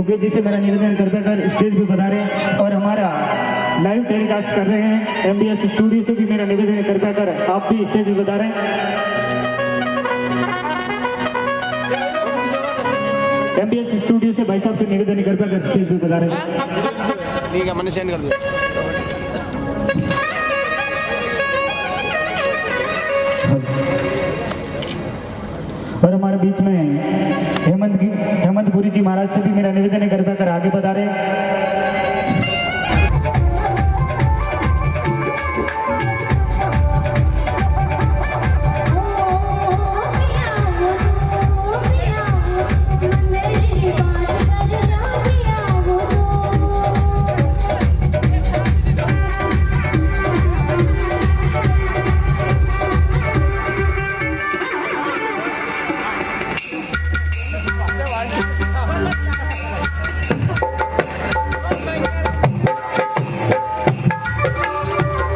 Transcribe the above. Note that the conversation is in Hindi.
मुकेश जी से मेरा निवेदन कृपया कर स्टेज पे पधारे। और हमारा लाइव टेलीकास्ट कर रहे हैं MBS स्टूडियो से भी मेरा निवेदन कृपया कर आप भी स्टेज पे पधारें। MBS स्टूडियो से भाई साहब से निवेदन कृपया कर स्टेज पे पधारें। ठीक है, मैंने सेंड कर दिया। और हमारे बीच में हेमंतपुरी जी महाराज से भी मेरा निवेदन है कृपया कर आगे बता रहे।